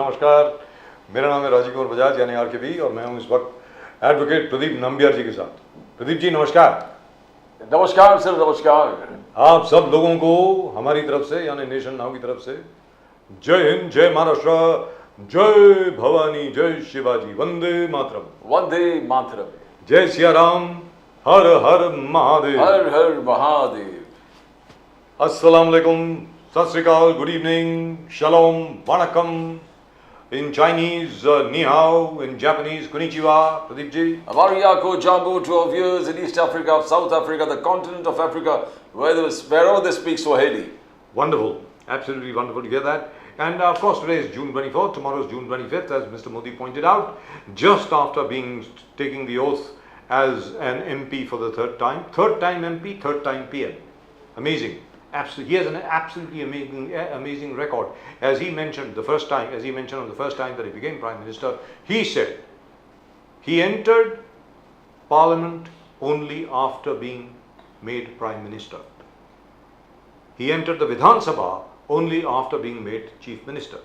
नमस्कार। मेरा नाम है राजीव कुमार बजाज यानी आरकेबी और मैं हूं इस वक्त एडवोकेट प्रदीप नंबियार जी के साथ। प्रदीप जी नमस्कार। नमस्कार सर, नमस्कार। आप सब लोगों को हमारी तरफ से यानी नेशन नाउ की तरफ से जय हिंद, जय महाराष्ट्र, जय भवानी, जय शिवाजी, वंदे मातरम। वंदे मातरम। जय सिया राम, हर हर महादेव। हर हर महादेव। अस्सलाम वालेकुम, Sat Shri Akal, good evening, shalom, vanakkam. In Chinese, ni hao. In Japanese, konnichiwa. Pradeep ji. Amariyako Jambu to our viewers in East Africa, South Africa, the continent of Africa, wherever they speak Swahili. Wonderful. Absolutely wonderful to hear that. And of course, today is June 24th. Tomorrow is June 25th, as Mr. Modi pointed out, just after taking the oath as an MP for the third time. Third time MP, third time PM. Amazing. Absolutely, he has an absolutely amazing record. As he mentioned on the first time that he became Prime Minister, he said he entered Parliament only after being made Prime Minister. He entered the Vidhan Sabha only after being made Chief Minister.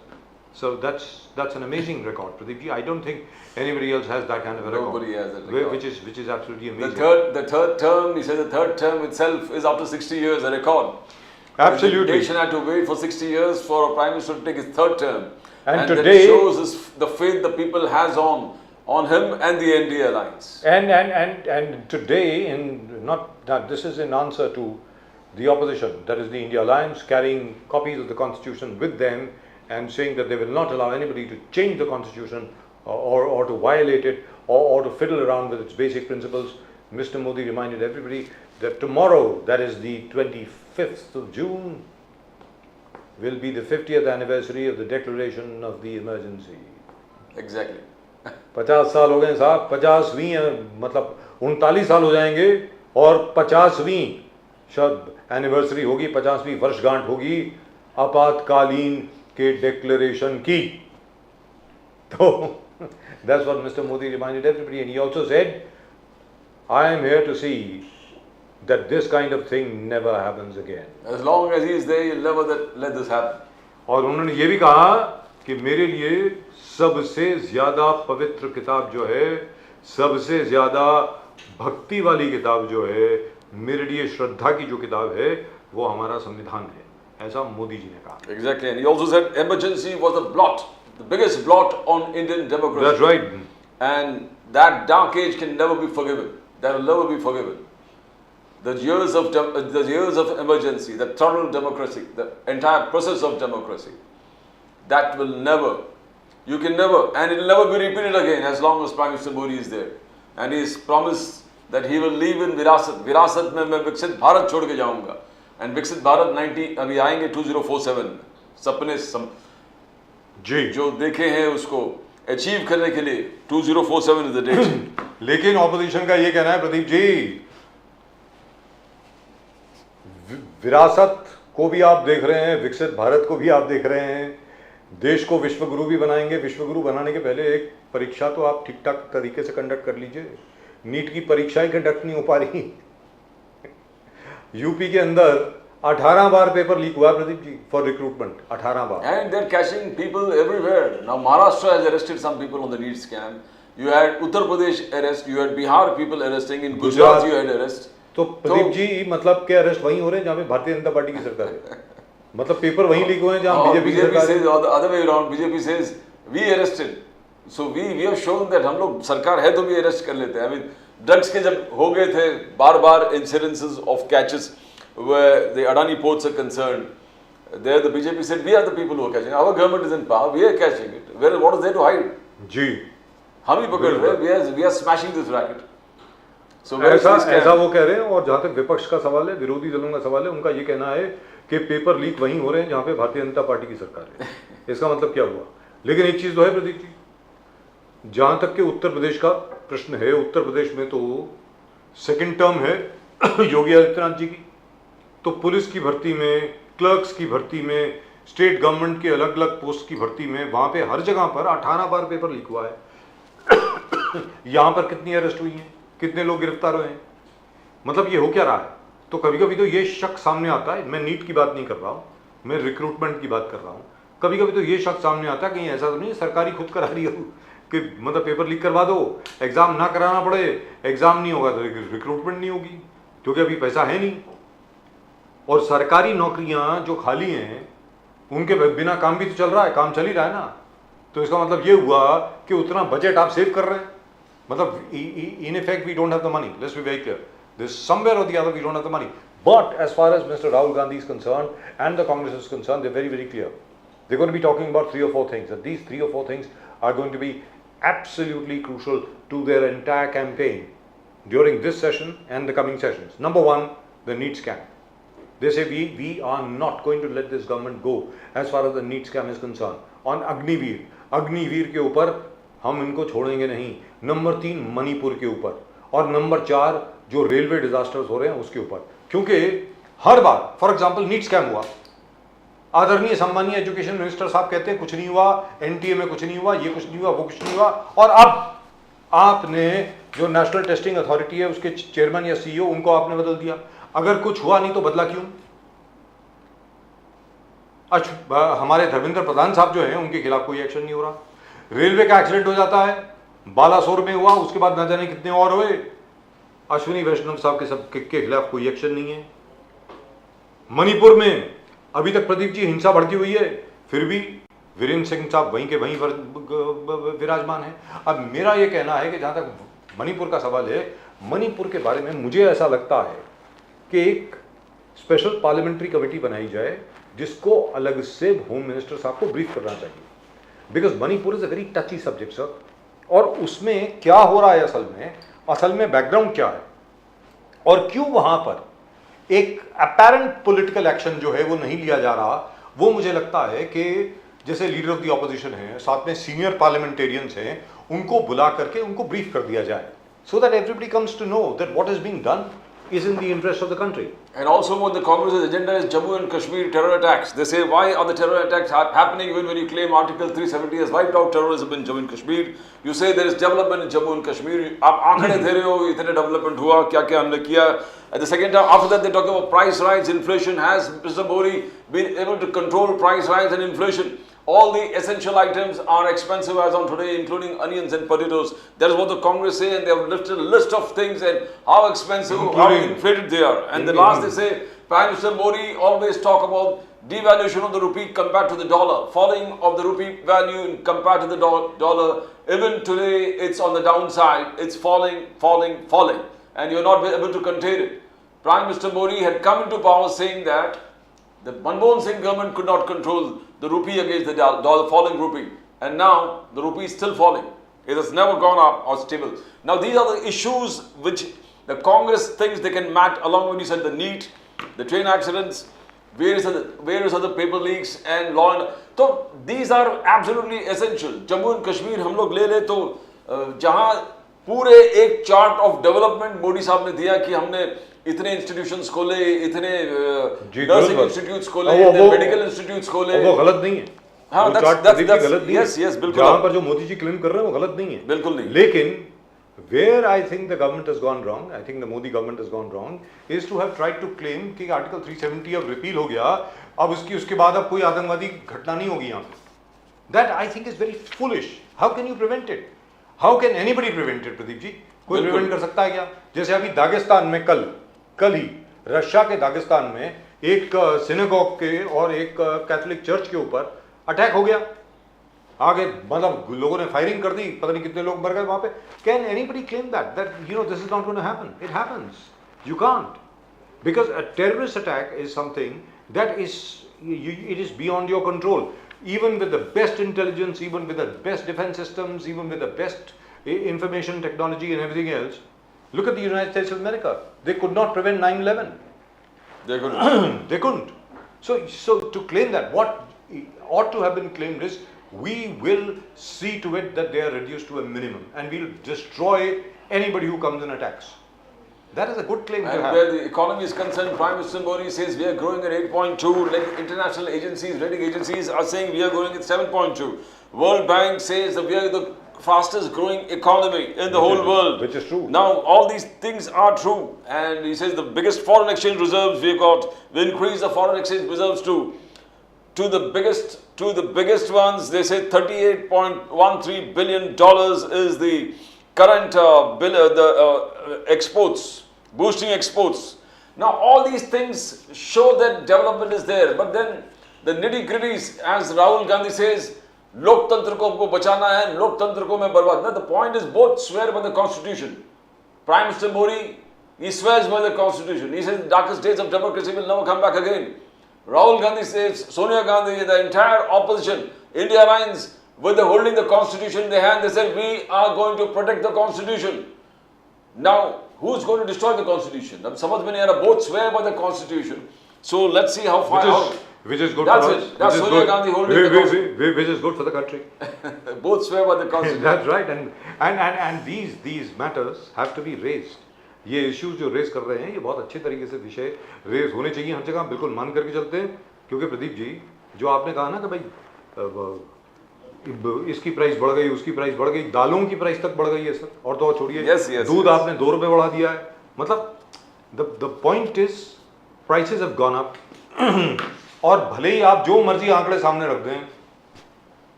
So that's an amazing record, Pradeep ji. I don't think anybody else has that kind of a record. Nobody has that record. Which is absolutely amazing. The third term, he said the third term itself is after 60 years a record. Absolutely. The nation had to wait for 60 years for a Prime Minister to take his third term. And that today shows the faith the people has on him and the NDA alliance. And today, this is in answer to the opposition, that is the India Alliance, carrying copies of the Constitution with them and saying that they will not allow anybody to change the Constitution or to violate it or to fiddle around with its basic principles. Mr. Modi reminded everybody that tomorrow, that is the 25th of June, will be the 50th anniversary of the declaration of the emergency. Exactly. 50 साल हो गए साहब, 50वीं मतलब 39 साल हो जाएंगे और 50वीं शब्द एनिवर्सरी होगी, 50वीं वर्षगांठ होगी आपातकालीन के डिक्लेरेशन की। तो that's what Mr. Modi reminded everybody, and he also said, I am here to see that this kind of thing never happens again. As long as he is there, he'll never let this happen. और उन्होंने ये भी कहा कि मेरे लिए सबसे ज्यादा पवित्र किताब जो है, सबसे ज्यादा भक्ति वाली किताब जो है, मेरे लिए श्रद्धा की जो किताब है, वो हमारा संविधान है, ऐसा मोदी जी ने कहा. Exactly, and he also said emergency was a blot, the biggest blot on Indian democracy. That's right. And that dark age can never be forgiven. That will never be forgiven. The years of emergency, the total democracy, the entire process of democracy, that will never, you can never, and it will never be repeated again as long as Prime Minister Modi is there. And he has promised that he will leave in विरासत में मैं विकसित भारत छोड़ के जाऊंगा. And विकसित भारत 90 अभी आएंगे 2047 सपने जी जो देखे हैं उसको अचीव करने के लिए 2047 is the date. लेकिन ऑपोजिशन का ये कहना है प्रदीप जी, विरासत को भी आप देख रहे हैं, विकसित भारत को भी आप देख रहे हैं, देश को विश्वगुरु भी बनाएंगे. विश्वगुरु बनाने के पहले एक परीक्षा तो आप ठीक ठाक तरीके से कंडक्ट कर लीजिए. नीट की परीक्षा ही कंडक्ट नहीं हो पा रही. यूपी के अंदर 18 बार पेपर लीक हुआ प्रदीप जी फॉर रिक्रूटमेंट, 18 बार. And they're catching people everywhere. Now Maharashtra has arrested some people on the NEET scam. You had Uttar Pradesh arrest, you had Bihar people arresting, in Gujarat you had arrest. तो प्रदीप जी मतलब के arrest वहीं हो रहे हैं जहाँ पे Bharatiya Janata party की सरकार है. मतलब पेपर वहीं लीक हुए हैं जहाँ बीजेपी की सरकार है. The other way around, BJP says we arrested. So we have shown that हम लोग सरकार है तो भी अरेस्ट कर लेते हैं. I mean ड्रग्स के जब हो गए थे बार-बार incidences of catches where the Adani ports are concerned, there the BJP said we are the people who are catching. Our government is in power, we are catching it. What is there to hide? जी हम ही पकड़ रहे हैं. We are smashing this racket. So ऐसा वो कह रहे हैं. और जहाँ तक विपक्ष का सवाल है, विरोधी दलों का सवाल है, उनका ये कहना है कि पेपर लीक वहीं हो रहे हैं जहाँ पे भारतीय जनता पार्टी की सरकार है. इसका मतलब क्या हुआ? लेकिन एक चीज तो है प्रदीप जी, जहाँ तक कि उत्तर प्रदेश का प्रश्न है, उत्तर प्रदेश में तो सेकंड टर्म है योगी आदित्यनाथ जी की. तो पुलिस की भर्ती में, क्लर्क्स की भर्ती में, स्टेट गवर्नमेंट के अलग अलग पोस्ट की भर्ती में, वहाँ पे हर जगह पर 18 बार पेपर लीक हुआ है. यहाँ पर कितनी अरेस्ट हुई हैं, कितने लोग गिरफ्तार हुए हैं? मतलब ये हो क्या रहा है? तो कभी कभी तो ये शक सामने आता है. मैं नीट की बात नहीं कर रहा हूँ, मैं रिक्रूटमेंट की बात कर रहा हूँ. कभी कभी तो ये शक सामने आता है कहीं ऐसा तो नहीं सरकारी खुद करा रही हो कि मतलब पेपर लीक करवा दो, एग्जाम ना कराना पड़े, एग्जाम नहीं होगा तो रिक्रूटमेंट नहीं होगी क्योंकि अभी पैसा है नहीं। और सरकारी नौकरियां जो खाली हैं उनके बिना काम भी तो चल रहा है, काम चल ही रहा है ना। तो इसका मतलब ये हुआ कि उतना बजट आप सेव कर रहे हैं, मतलब in effect we don't have the money, let's be very clear, this somewhere or the other we don't have the money. But as far as Mr. Rahul Gandhi is concerned and the Congress is concerned, they're very, very clear. They're going to be talking about 3 or 4 things, and these 3 or 4 things are going to be absolutely crucial to their entire campaign during this session and the coming sessions. Number 1, the NEET scam. They say we are not going to let this government go as far as the NEET scam is concerned. On Agniveer के ऊपर हम इनको छोड़ेंगे नहीं। Number 3 Manipur के ऊपर, और number 4 जो रेलवे डिजास्टर्स हो रहे हैं उसके ऊपर। क्योंकि हर बार फॉर एग्जांपल नीट स्कैम हुआ, आदरणीय सम्मानीय एजुकेशन मिनिस्टर साहब कहते हैं कुछ नहीं हुआ, एनटीए में कुछ नहीं हुआ, ये कुछ नहीं हुआ, वो कुछ नहीं हुआ, और अब आपने जो नेशनल टेस्टिंग अथॉरिटी है उसके चेयरमैन या सीईओ उनको आपने बदल दिया। अगर कुछ हुआ नहीं तो बदला क्यों? अच्छा, हमारे धर्मेंद्र प्रधान साहब जो हैं उनके खिलाफ कोई एक्शन नहीं हो रहा। रेलवे का एक्सीडेंट हो जाता है, बालासोर में हुआ, उसके बाद न जाने कितने और हुए, अश्विनी वैष्णव साहब के सब के खिलाफ कोई एक्शन नहीं है। मणिपुर में अभी तक प्रदीप जी हिंसा भड़की हुई है, फिर भी वीरेंद्र सिंह साहब वहीं के वहीं विराजमान है। अब मेरा ये कहना है कि जहां तक मणिपुर का सवाल है, मणिपुर के बारे में मुझे ऐसा लगता है कि एक स्पेशल पार्लियामेंट्री कमेटी बनाई जाए जिसको अलग से होम मिनिस्टर साहब को ब्रीफ करना चाहिए, because Manipur is a very टची subject sir. और उसमें क्या हो रहा है असल में बैकग्राउंड क्या है, और क्यों वहां पर एक अपेरेंट पॉलिटिकल एक्शन जो है वो नहीं लिया जा रहा। वो मुझे लगता है कि जैसे लीडर ऑफ द ऑपोजिशन है, साथ में सीनियर पार्लियामेंटेरियंस हैं, उनको बुला करके उनको ब्रीफ कर दिया जाए, so that everybody comes to know that what is being done is in the interest of the country. And also what the Congress's agenda is Jammu and Kashmir terror attacks. They say, why are the terror attacks happening even when you claim Article 370 has wiped out terrorism in Jammu and Kashmir? You say there is development in Jammu and Kashmir. आप आंकड़े दे रहे हो, इतने development हुआ, क्या-क्या हमने किया. At the second time, after that they talk about price rise, inflation. Has Mr. Modi been able to control price rise and inflation? All the essential items are expensive as on today, including onions and potatoes. That is what the Congress say, and they have listed a list of things and how expensive, how inflated they are. And the last they say, Prime Minister Modi always talk about devaluation of the rupee compared to the dollar, falling of the rupee value compared to the dollar. Even today, it's on the downside. It's falling, falling, falling, and you're not able to contain it. Prime Minister Modi had come into power saying that the Manmohan Singh government could not control the rupee against the dollar, falling rupee, and now the rupee is still falling. It has never gone up or stable. Now these are the issues which the Congress thinks they can match along when you said the NEET, the train accidents, various other paper leaks and law and so these are absolutely essential. Jammu and Kashmir हम लोग ले ले तो जहाँ पूरे एक chart of development Modi साहब ने दिया कि हमने इतने इंस्टीट्यूशंस खोले, इतने नर्सिंग इंस्टीट्यूट्स खोले, मेडिकल इंस्टीट्यूट्स खोले, वो गलत नहीं है। हाँ, that's गलत नहीं है। yes, बिल्कुल। जहाँ पर जो मोदी जी क्लेम कर रहे हैं वो गलत नहीं है, बिल्कुल नहीं। लेकिन where I think the government has gone wrong, I think the Modi government has gone wrong, is to have tried to claim कि आर्टिकल 370 अब रिपील हो गया, अब उसके बाद अब कोई आतंकवादी घटना नहीं होगी यहाँ पे। That I think is very foolish. How can you prevent it? How can anybody prevent it, Pradeep ji? कोई प्रिवेंट कर सकता है क्या? जैसे अभी दागिस्तान में कल ही रशिया के दागिस्तान में एक सिनेगॉग के और एक कैथोलिक चर्च के ऊपर अटैक हो गया, आगे मतलब लोगों ने फायरिंग कर दी, पता नहीं कितने लोग मर गए वहां पे। Can anybody claim that you know this is not going to happen? It happens, you can't, because a terrorist attack is something that is it is beyond your control. Even with the best intelligence, even with the best defense systems, even with the best information technology and everything else, look at the United States of America. They could not prevent 9/11. They couldn't. They couldn't. So to claim that, what ought to have been claimed is, we will see to it that they are reduced to a minimum, and we'll destroy anybody who comes and attacks. That is a good claim to have. And where the economy is concerned, Prime Minister Modi says we are growing at 8.2. Like international agencies, rating agencies are saying we are growing at 7.2. World Bank says that we are the fastest growing economy in the whole world. Which is true. Now all these things are true, and he says the biggest foreign exchange reserves we've got. We increase the foreign exchange reserves to the biggest to the biggest ones. They say $38.13 billion is the current exports, boosting exports. Now all these things show that development is there, but then the nitty-gritties, as Rahul Gandhi says, लोकतंत्र को हमको बचाना है, लोकतंत्र को मैं बर्बाद. No, the point is both swear by the Constitution. Prime Minister Modi, he swears by the Constitution. He says the darkest days of democracy will never come back again. Rahul Gandhi says, Sonia Gandhi, the entire opposition, India Alliance, with the holding the Constitution in their hand, they said, we are going to protect the Constitution. Now, who's going to destroy the Constitution? Now, samajh mein nahi aa raha, both swear by the Constitution. So, let's see how far... Which is good that's for it. us. That's Sonia Gandhi holding the Constitution. Which is good for the country. Both swear by the Constitution. That's right. And these matters have to be raised. ये issues जो race कर रहे हैं, ये बहुत अच्छे तरीके से विषय रेस होने चाहिए हर जगह, बिल्कुल मान करके चलते हैं. क्योंकि प्रदीप जी, जो आपने कहा ना कि भाई इसकी प्राइस बढ़ गई, उसकी प्राइस बढ़ गई, दालों की प्राइस तक बढ़ गई है सर, और तो और छोड़िए, दूध आपने 2 रुपए बढ़ा दिया है. मतलब the point is prices have gone up. और भले ही आप जो मर्जी आंकड़े सामने रख दें,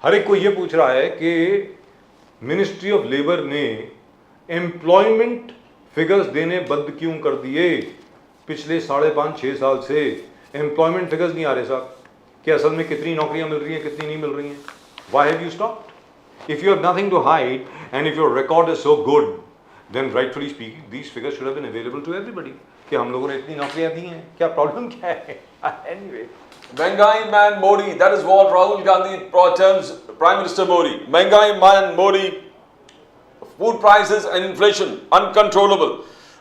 हर एक को ये पूछ रहा है कि मिनिस्ट्री ऑफ लेबर ने एम्प्लॉयमेंट फिगर्स देने बंद क्यों कर दिए. पिछले 5.5-6 साल से एम्प्लॉयमेंट फिगर्स नहीं आ रहे साहब कि असल में कितनी नौकरियां मिल रही हैं, कितनी नहीं मिल रही हैं. Why have you stopped? If you have nothing to hide and if your record is so good, then rightfully speaking, these figures should have been available to everybody. कि हम लोगों ने इतनी नौकरियां दी हैं, क्या प्रॉब्लम क्या है? Anyway. Mahंगाई man Modi, that is what Rahul Gandhi terms Prime Minister Modi. Mahंगाई man Modi. Food prices and inflation uncontrollable.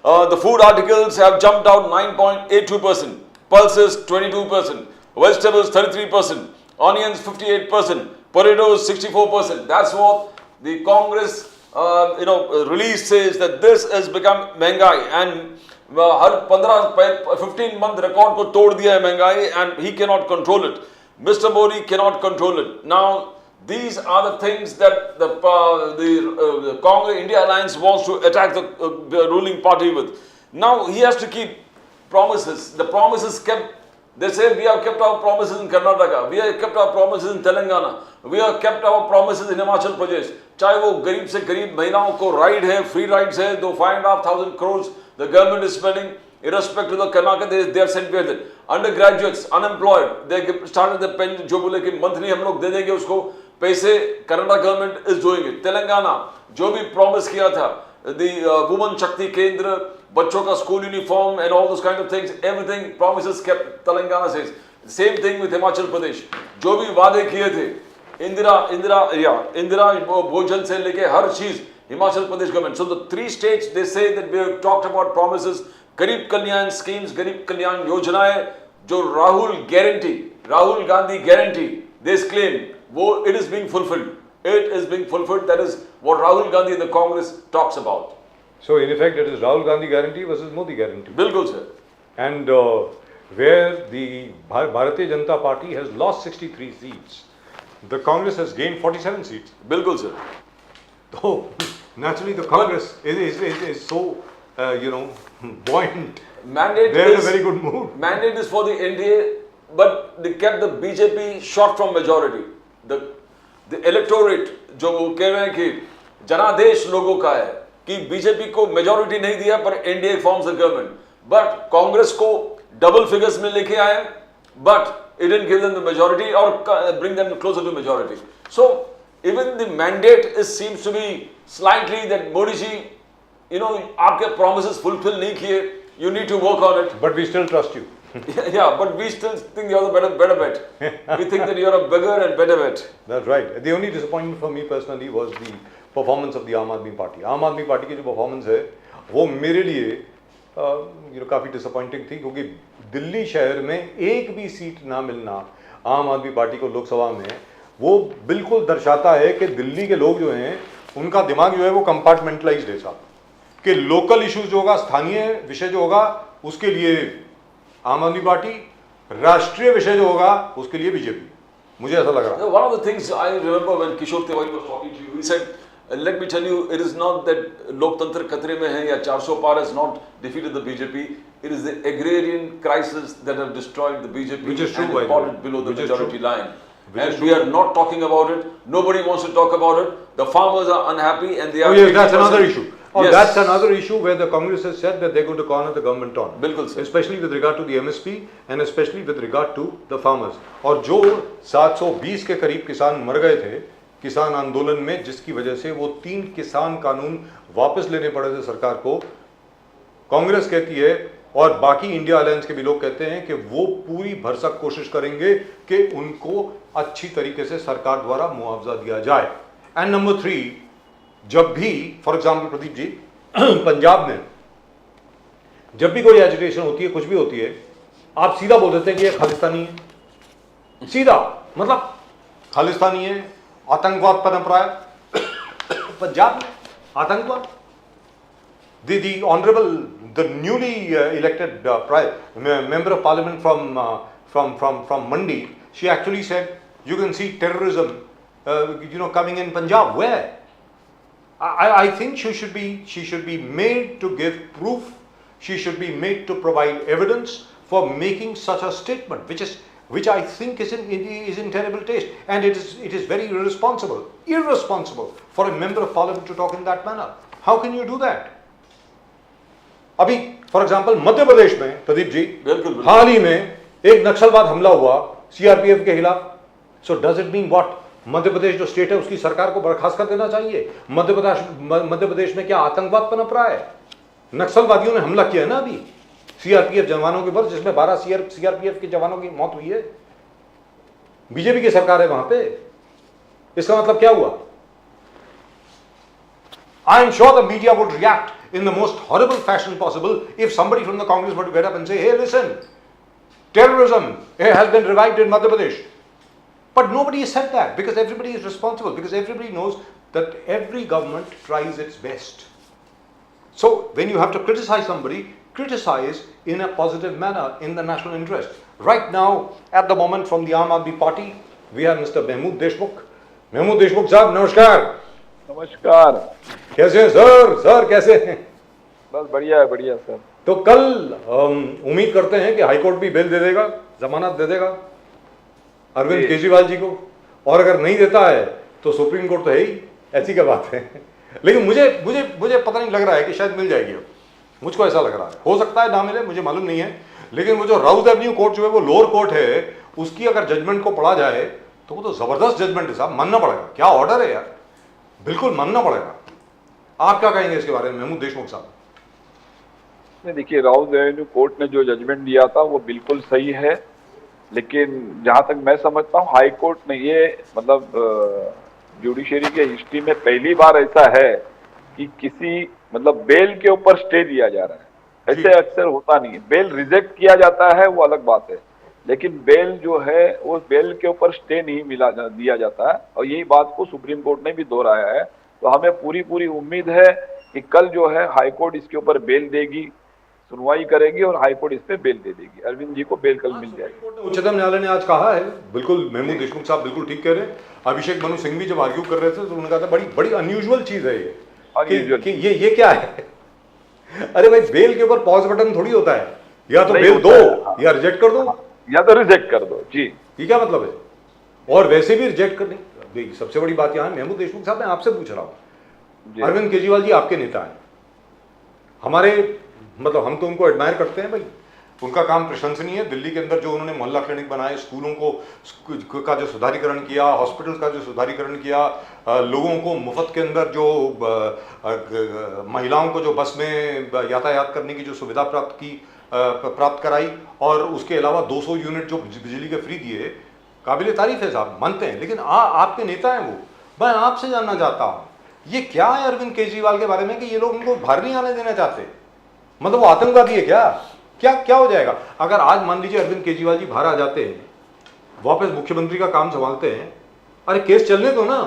The food articles have jumped out 9.82%, pulses 22%, vegetables 33%, onions 58%, potatoes 64%. That's what the Congress release says, that this has become महंगाई. And her 15-month record को तोड़ दिया है महंगाई, and he cannot control it. Mr. Modi cannot control it. Now, these are the things that the Congress India Alliance wants to attack the ruling party with. Now he has to keep promises. The promises kept. They say we have kept our promises in Karnataka. We have kept our promises in Telangana. We have kept our promises in Himachal Pradesh. चाहे वो गरीब से गरीब महिलाओं को ride है, free rides है, 5,500 crores the government is spending. Irrespective of the Karnataka, they are sent with it. Undergraduates, unemployed, they started the pen. जो बोले कि monthly हम लोग दे देंगे उसको पैसे, Karnataka government is doing it. Telangana, जो भी promise किया था, the woman Shakti Kendra, बच्चों का school uniform and all those kind of things, everything promises kept. Telangana says. Same thing with Himachal Pradesh. जो भी वादे किए थे, इंदिरा भोजन से लेके हर चीज, Himachal Pradesh government. So the 3 states, they say that we have talked about promises. गरीब कल्याण स्कीम्स, गरीब कल्याण योजनाएं जो Rahul Gandhi guarantee, this claim, वो it is being fulfilled. It is being fulfilled. That is what Rahul Gandhi and the Congress talks about. So in effect, it is Rahul Gandhi guarantee versus Modi guarantee. बिल्कुल sir. And where the Bharatiya Janata Party has lost 63 seats, the Congress has gained 47 seats. बिल्कुल sir. So naturally, the Congress is so buoyant. Mandate They're in a is very good mood. Mandate is for the NDA, but they kept the BJP short from majority. The electorate जो वो कह रहे हैं कि जनादेश लोगों का है कि बीजेपी को मेजॉरिटी नहीं दिया पर NDA forms the government, but Congress को डबल फिगर्स में लेके आए, but it didn't give them the majority or bring them closer to majority. So even the mandate is seems to be slightly that Modi ji, आपके promises fulfill नहीं किए, you need to work on it. But we still trust you. Yeah, but we still think you're the better bet. We think that you're a bigger and better bet. That's right. The only disappointment for me personally was the performance of the Aam Aadmi Party. आम आदमी party की जो performance है वो मेरे लिए काफ़ी disappointing थी, क्योंकि दिल्ली शहर में एक भी सीट ना मिलना आम आदमी पार्टी को लोकसभा में, वो बिल्कुल दर्शाता है कि दिल्ली के लोग जो हैं उनका दिमाग जो है वो कंपार्टमेंटलाइज्ड है साहब, कि लोकल इश्यूज जो होगा, स्थानीय विषय जो होगा उसके लिए आम आदमी पार्टी, राष्ट्रीय विषय जो होगा उसके लिए बीजेपी. मुझे ऐसा लग रहा है. One of the things I remember when Kishore Tiwari was talking to you, he said, let me tell you, it is not that लोकतंत्र खतरे में है या 400 पार has not defeated the BJP. It is the agrarian crisis that have destroyed the BJP Which is true, and fallen below the majority line. And we are not talking about it. Nobody wants to talk about it. The farmers are unhappy and they are... Oh yes, that's another issue. Oh, Yes. that's another issue where the Congress has said that they're going to corner the government on. बिल्कुल sir. Especially with regard to the MSP and especially with regard to the farmers. और जो 720 के करीब किसान मर गए थे किसान आंदोलन में, जिसकी वजह से वो 3 किसान कानून वापस लेने पड़े थे सरकार को, कांग्रेस कहती है और बाकी इंडिया अलायंस के भी लोग कहते हैं कि वो पूरी भरसक कोशिश करेंगे कि उनको अच्छी तरीके से सरकार द्वारा मुआवजा दिया जाए. एंड नंबर 3, जब भी फॉर एग्जाम्पल प्रदीप जी पंजाब में जब भी कोई एजिटेशन होती है, कुछ भी होती है, आप सीधा बोल देते हैं कि ये खालिस्तानी है. सीधा मतलब खालिस्तानी है, आतंकवाद पनप रहा है पंजाब में. आतंकवाद. The honorable, the newly elected member of parliament from Mandi, she actually said you can see terrorism coming in Punjab. Where? I think she should be made to give proof. She should be made to provide evidence for making such a statement, which I think is in terrible taste, and it is very irresponsible for a member of parliament to talk in that manner. How can you do that? अभी for example Madhya Pradesh में प्रदीप जी बिल्कुल हाल ही में एक नक्सलवाद हमला हुआ CRPF के खिलाफ. So does it mean what? Madhya Pradesh जो स्टेट है उसकी सरकार को बर्खास्त कर देना चाहिए? मध्य प्रदेश में क्या आतंकवाद पनप रहा है? नक्सलवादियों ने हमला किया है ना अभी सीआरपीएफ जवानों के ऊपर, जिसमें 12 सीआरपीएफ के जवानों की मौत हुई है. बीजेपी की सरकार है वहां पे. इसका मतलब क्या हुआ? I am sure the media would react in the most horrible fashion possible if somebody from the Congress were to get up and say, hey, listen, terrorism has been revived in Madhya Pradesh. But nobody has said that because everybody is responsible, because everybody knows that every government tries its best. So when you have to criticize somebody, criticize in a positive manner in the national interest. Right now, at the moment, from the Aam Aadmi Party, we have Mr. Mahmood Deshmukh. Mahmood Deshmukh साहब नमस्कार. नमस्कार. कैसे हैं sir? Sir कैसे हैं? बस बढ़िया है, बढ़िया सर. तो कल उम्मीद करते हैं कि हाईकोर्ट भी बेल दे देगा, जमानत दे देगा अरविंद केजरीवाल जी को, और अगर नहीं देता है तो सुप्रीम कोर्ट तो है ही. ऐसी क्या बात है? लेकिन मुझे पता नहीं लग रहा है कि शायद मिल जाएगी. अब मुझको ऐसा लग रहा है, हो सकता है ना मिले, मुझे मालूम नहीं है. लेकिन वो जो राउत एवेन्यू कोर्ट जो है वो लोअर कोर्ट है, उसकी अगर जजमेंट को पढ़ा जाए तो वो तो जबरदस्त जजमेंट है साहब. मानना पड़ेगा. क्या ऑर्डर है यार, बिल्कुल मानना पड़ेगा. आप क्या कहेंगे इसके बारे में महमूद देशमुख साहब? नहीं, देखिए, राउत एवेन्यू कोर्ट ने जो जजमेंट दिया था वो बिल्कुल सही है, लेकिन जहां तक मैं समझता हूं हाई कोर्ट ने ये मतलब जुडिशरी के हिस्ट्री में पहली बार ऐसा है कि किसी मतलब बेल के ऊपर स्टे दिया जा रहा है. ऐसे अक्सर होता नहीं है. बेल रिजेक्ट किया जाता है वो अलग बात है, लेकिन बेल जो है वो बेल के ऊपर स्टे नहीं दिया जाता है. और यही बात को सुप्रीम कोर्ट ने भी दोहराया है. तो हमें पूरी उम्मीद है कि कल जो है हाई कोर्ट इसके ऊपर बेल देगी, सुनवाई करेगी और हाई कोर्ट इस पे बेल दे देगी. अरविंद जी को बेल कल मिल जाएगी. उच्चतम न्यायालय ने आज कहा है, बिल्कुल महमूद देशमुख साहब बिल्कुल ठीक कह रहे हैं. अभिषेक मनु सिंह भी जब आर्ग्यू कर रहे थे तो उन्होंने कहा था बड़ी अनयूजुअल चीज है ये कि ये क्या है. अरे भाई, बेल के ऊपर पॉज बटन थोड़ी होता है. या तो बेल दो या रिजेक्ट कर दो, या तो रिजेक्ट कर दो. जी, ये क्या मतलब है? और वैसे भी रिजेक्ट करने, सबसे बड़ी बात यहाँ महमूद देशमुख साहब मैं आपसे पूछ रहा हूँ, अरविंद केजरीवाल जी आपके नेता हैं, हमारे मतलब हम तो उनको एडमायर करते हैं भाई, उनका काम प्रशंसनीय है. दिल्ली के अंदर जो उन्होंने मोहल्ला क्लिनिक बनाए, स्कूलों को का जो सुधारीकरण किया, हॉस्पिटल का जो सुधारीकरण किया, लोगों को मुफ्त के अंदर जो महिलाओं को जो बस में यातायात करने की जो सुविधा प्राप्त कराई, और उसके अलावा 200 यूनिट जो बिजली के फ्री दिए, काबिल तारीफ है साहब, मानते हैं. लेकिन आपके नेता हैं वो. मैं आपसे जानना चाहता हूँ ये क्या है अरविंद केजरीवाल के बारे में कि ये लोग उनको बाहर नहीं आने देना चाहते? मतलब वो आतंकवादी है क्या? क्या हो जाएगा अगर आज मान लीजिए अरविंद केजरीवाल जी बाहर आ जाते हैं, वापस मुख्यमंत्री का काम संभालते हैं? अरे केस चलने दो ना,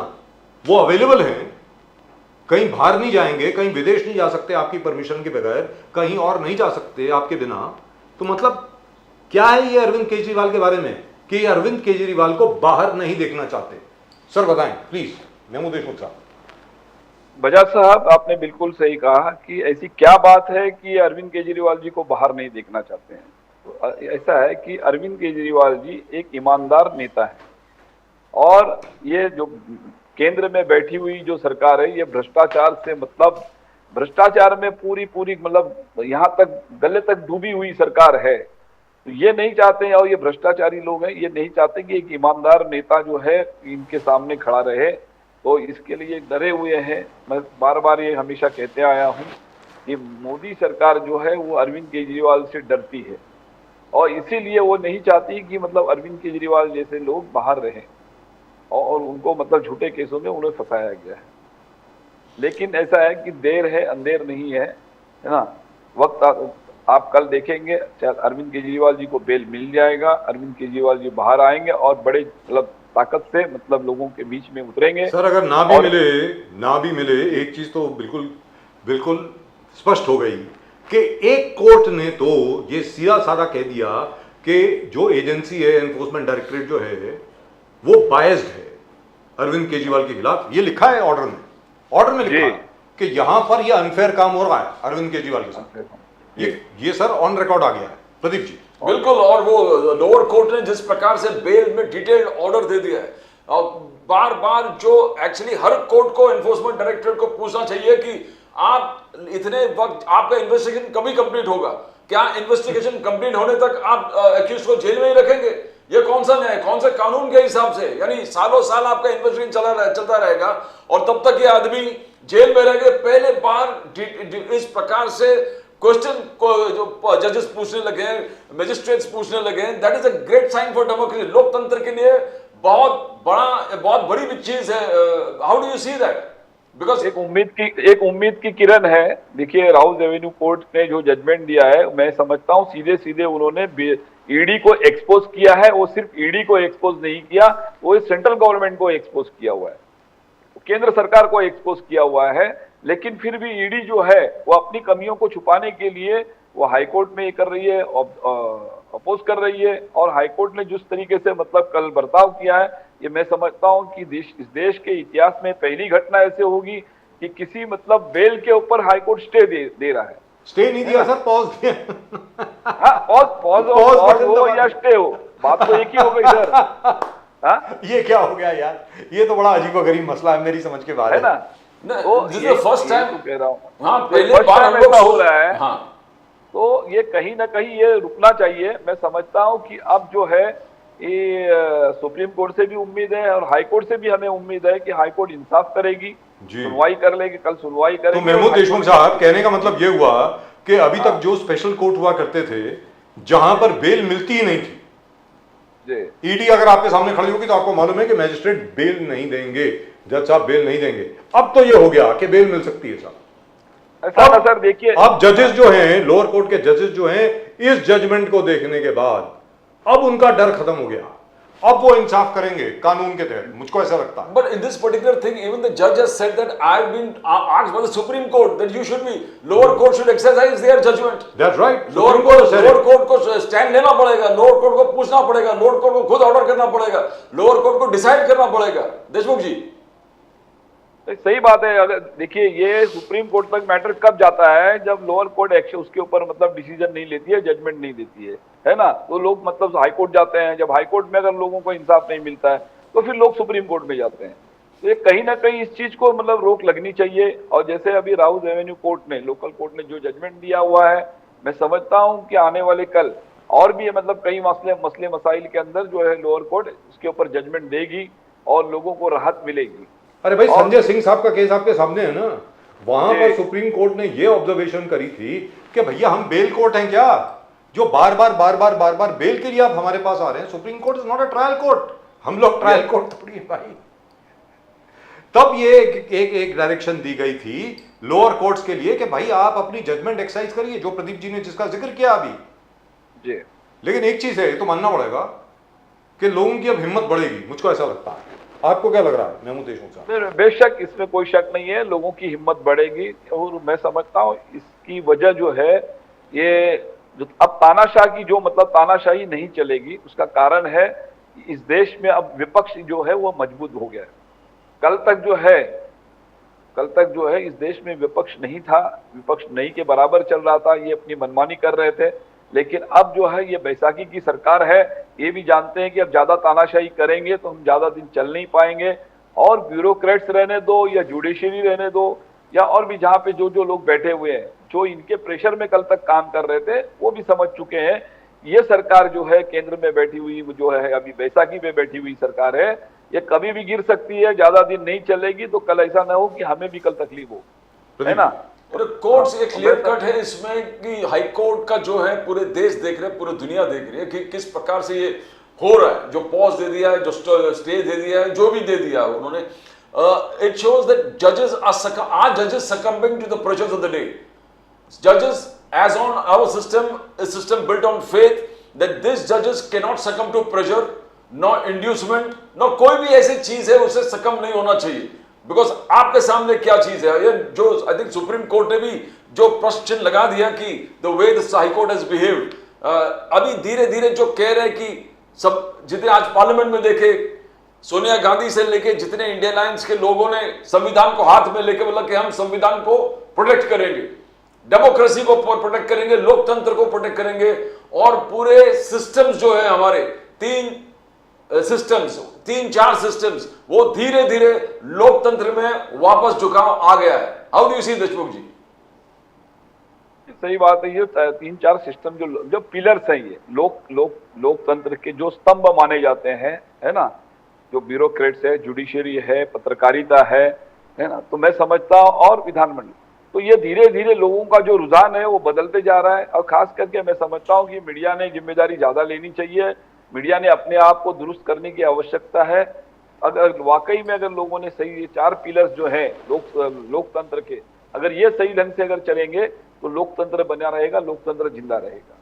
वो अवेलेबल हैं, कहीं बाहर नहीं जाएंगे, कहीं विदेश नहीं जा सकते आपकी परमिशन के बगैर, कहीं और नहीं जा सकते आपके बिना. तो मतलब क्या है ये अरविंद केजरीवाल के बारे में कि अरविंद केजरीवाल को बाहर नहीं देखना चाहते? सर बताएं प्लीज. महमूद देशमुख साहब. बजाज साहब, आपने बिल्कुल सही कहा कि ऐसी क्या बात है कि अरविंद केजरीवाल जी को बाहर नहीं देखना चाहते हैं. तो ऐसा है कि अरविंद केजरीवाल जी एक ईमानदार नेता है, और ये जो केंद्र में बैठी हुई जो सरकार है, ये भ्रष्टाचार से मतलब भ्रष्टाचार में पूरी पूरी मतलब यहाँ तक गले तक डूबी हुई सरकार है। तो ये नहीं चाहते हैं, और ये भ्रष्टाचारी लोग हैं, ये नहीं चाहते कि एक ईमानदार नेता जो है इनके सामने खड़ा रहे। तो इसके लिए डरे हुए हैं। मैं बार बार ये हमेशा कहते आया हूँ कि मोदी सरकार जो है वो अरविंद केजरीवाल से डरती है, और इसीलिए वो नहीं चाहती कि मतलब अरविंद केजरीवाल जैसे लोग बाहर रहें, और उनको मतलब झूठे केसों में उन्हें फंसाया गया है। लेकिन ऐसा है कि देर है अंधेर नहीं है, है ना। वक्त आप कल देखेंगे, शायद अरविंद केजरीवाल जी को बेल मिल जाएगा, अरविंद केजरीवाल जी बाहर आएंगे और बड़े मतलब ताकत से मतलब लोगों के बीच में उतरेंगे। सर अगर ना भी मिले एक चीज तो बिल्कुल बिल्कुल स्पष्ट हो गई कि एक कोर्ट ने तो ये सीधा साधा कह दिया कि जो एजेंसी है, एनफोर्समेंट डायरेक्टरेट जो है वो बायस्ड है अरविंद केजरीवाल के खिलाफ। ये लिखा है ऑर्डर में लिखा है कि यहां पर ये अनफेयर काम हो रहा है अरविंद केजरीवाल के साथ। ये सर ऑन रिकॉर्ड आ गया है प्रदीप जी। बिल्कुल, और वो लोअर कोर्ट ने जिस प्रकार से बेल में डिटेल्ड ऑर्डर दे दिया है, और बार बार जो एक्चुअली हर कोर्ट को एनफोर्समेंट डायरेक्टरेट को पूछना चाहिए कि आप इतने वक्त आपका इन्वेस्टिगेशन कभी कंप्लीट होगा, क्या इन्वेस्टिगेशन कंप्लीट होने तक आप एक्यूज को जेल में ही रखेंगे? ये कौन सा न्याय, कौन से कानून के हिसाब से? यानी सालों साल आपका इन्वेस्टिगेशन चलता रहेगा और तब तक ये आदमी जेल में रहेंगे। पहले बार इस प्रकार से क्वेश्चन को जो जजेस पूछने लगे, मजिस्ट्रेट्स पूछने लगे, that is a great sign for democracy. लोकतंत्र के लिए बहुत बड़ी भी चीज है। How do you see that? Because एक उम्मीद की किरण है। देखिए, राउज एवेन्यू कोर्ट ने जो जजमेंट दिया है, मैं समझता हूं सीधे सीधे उन्होंने ईडी को एक्सपोज किया है। वो सिर्फ ईडी को एक्सपोज नहीं किया, वो सेंट्रल गवर्नमेंट को एक्सपोज किया हुआ है, केंद्र सरकार को एक्सपोज किया हुआ है। लेकिन फिर भी ईडी जो है वो अपनी कमियों को छुपाने के लिए वो हाईकोर्ट में ये कर रही है, अपोज कर रही है। और हाईकोर्ट ने जिस तरीके से मतलब कल बर्ताव किया है, ये मैं समझता हूं कि इस देश के इतिहास में पहली घटना ऐसे होगी कि किसी मतलब बेल के ऊपर हाईकोर्ट स्टे दे रहा है। स्टे नहीं दिया सर, पॉज दिया। हाँ, पॉज हो या स्टे हो, बात तो एक ही हो गई सर। हाँ, ये क्या हो गया यार, ये तो बड़ा अजीबोगरीब मसला है मेरी समझ के बाहर है ना। This is the first time कह रहा हूँ, हाँ, पहले बार हम लोग हो रहा है। हाँ, तो ये कहीं ना कहीं ये रुकना चाहिए। मैं समझता हूं कि अब जो है ये सुप्रीम कोर्ट से भी उम्मीद है और हाई कोर्ट से भी हमें उम्मीद है कि हाई कोर्ट इंसाफ करेगी, सुनवाई कर लेगी, कल सुनवाई करेगी। तो महमूद देशमुख साहब, कहने का मतलब ये हुआ कि अभी तक जो स्पेशल कोर्ट हुआ करते थे जहां पर बेल मिलती ही नहीं थी, ईडी अगर आपके सामने खड़ी होगी तो आपको मालूम है कि मैजिस्ट्रेट बेल नहीं देंगे, जज साहब बेल नहीं देंगे। अब तो ये हो गया कि बेल मिल सकती है साहब। ऐसा ना सर, देखिए अब जजेस जो हैं, लोअर कोर्ट के जजेस जो हैं, इस जजमेंट को देखने के बाद अब उनका डर खत्म हो गया, अब वो इंसाफ करेंगे कानून के तहत, मुझको ऐसा लगता है। But in this particular thing, even the judge has said that I've been asked by the Supreme Court that you should be, lower court should exercise their judgment. That's right. Lower court को stand लेना पड़ेगा, lower court को पूछना पड़ेगा, lower court को खुद order करना पड़ेगा, लोअर कोर्ट को डिसाइड करना पड़ेगा। देशमुख जी, सही बात है। अगर देखिए, ये सुप्रीम कोर्ट तक मैटर कब जाता है, जब लोअर कोर्ट एक्शन उसके ऊपर मतलब डिसीजन नहीं लेती है, जजमेंट नहीं देती है ना। तो लोग मतलब हाई कोर्ट जाते हैं, जब हाई कोर्ट में अगर लोगों को इंसाफ नहीं मिलता है तो फिर लोग सुप्रीम कोर्ट में जाते हैं। तो ये कहीं ना कहीं इस चीज को मतलब रोक लगनी चाहिए। और जैसे अभी राउज एवेन्यू कोर्ट ने, लोकल कोर्ट ने जो जजमेंट दिया हुआ है, मैं समझता हूँ कि आने वाले कल और भी मतलब कई मसले मसाइल के अंदर जो है लोअर कोर्ट उसके ऊपर जजमेंट देगी और लोगों को राहत मिलेगी। अरे भाई, संजय सिंह साहब का केस आपके सामने है ना, वहां पर सुप्रीम कोर्ट ने ये ऑब्जर्वेशन करी थी कि भैया हम बेल कोर्ट हैं क्या, जो बार बार बेल के लिए आप हमारे पास आ रहे हैं। Supreme court is not a trial court, हम लोग ट्रायल कोर्ट थोड़ी है भाई। तब ये एक डायरेक्शन दी गई थी लोअर कोर्ट्स के लिए कि भाई आप अपनी जजमेंट एक्सरसाइज करिए, जो प्रदीप जी ने जिसका जिक्र किया अभी जी। लेकिन एक चीज है, तो मानना पड़ेगा कि लोगों की अब हिम्मत बढ़ेगी, मुझको ऐसा लगता है। आपको क्या लग रहा है महमूद देशमुख साहब? बेशक इसमें कोई शक नहीं है, लोगों की हिम्मत बढ़ेगी। और मैं समझता हूँ इसकी वजह जो है, ये जो अब तानाशाह की जो मतलब तानाशाही नहीं चलेगी, उसका कारण है इस देश में अब विपक्ष जो है वो मजबूत हो गया है। कल तक जो है इस देश में विपक्ष नहीं था, विपक्ष नहीं के बराबर चल रहा था, ये अपनी मनमानी कर रहे थे। लेकिन अब जो है ये बैसाखी की सरकार है, ये भी जानते हैं कि अब ज्यादा तानाशाही करेंगे तो हम ज्यादा दिन चल नहीं पाएंगे, और ब्यूरोक्रेट्स रहने दो या जुडिशरी रहने दो या और भी जहां पे जो जो लोग बैठे हुए हैं, जो इनके प्रेशर में कल तक काम कर रहे थे, वो भी समझ चुके हैं ये सरकार जो है केंद्र में बैठी हुई, वो जो है अभी बैसाखी में बैठी हुई सरकार है, ये कभी भी गिर सकती है, ज्यादा दिन नहीं चलेगी, तो कल ऐसा ना हो कि हमें भी कल तकलीफ हो, है ना। और कोर्ट से क्लियर कट है इसमें कि हाई कोर्ट का जो है पूरे देश देख रहे हैं, पूरी दुनिया देख रही है कि किस प्रकार से ये हो रहा है, जो पॉज दे दिया है, जो स्टे दे दिया है, जो भी दे दिया है उन्होंने। इट शोज दैट जजेस आर जजेस succumbing to the pressures of the day. जजेस as on our system, a system built on faith that these judges cannot succumb to pressure, nor inducement, nor कोई भी ऐसी चीज है उसे succumb नहीं होना चाहिए, because आपके सामने क्या चीज है, ये जो I think सुप्रीम कोर्ट ने भी जो प्रश्न लगा दिया कि the way the High Court has behaved, अभी धीरे धीरे जो कह रहे हैं कि सब जितने आज पार्लियामेंट में देखे, सोनिया गांधी से लेके जितने इंडिया अलायंस के लोगों ने संविधान को हाथ में लेके बोला कि हम संविधान को प्रोटेक्ट करेंगे, डेमोक्रेसी को प्रोटेक्ट करेंगे, लोकतंत्र को प्रोटेक्ट करेंगे, और पूरे सिस्टम्स जो है हमारे तीन चार सिस्टम्स वो धीरे धीरे लोकतंत्र में वापस झुकाव आ गया है। हाउ डू यू सी देशमुख जी? सही बात है, ये 3-4 सिस्टम जो पिलर्स हैं, ये लोकतंत्र के जो स्तंभ माने जाते हैं, है ना, जो ब्यूरोक्रेट्स है, जुडिशरी है, पत्रकारिता है ना, तो मैं समझता हूं, और विधानमंडल, तो ये धीरे धीरे लोगों का जो रुझान है वो बदलते जा रहा है। और खास करके मैं समझता हूं कि मीडिया ने जिम्मेदारी ज्यादा लेनी चाहिए, मीडिया ने अपने आप को दुरुस्त करने की आवश्यकता है। अगर वाकई में अगर लोगों ने सही, ये 4 पिलर्स जो है लोकतंत्र के, अगर ये सही ढंग से अगर चलेंगे तो लोकतंत्र बना रहेगा, लोकतंत्र जिंदा रहेगा।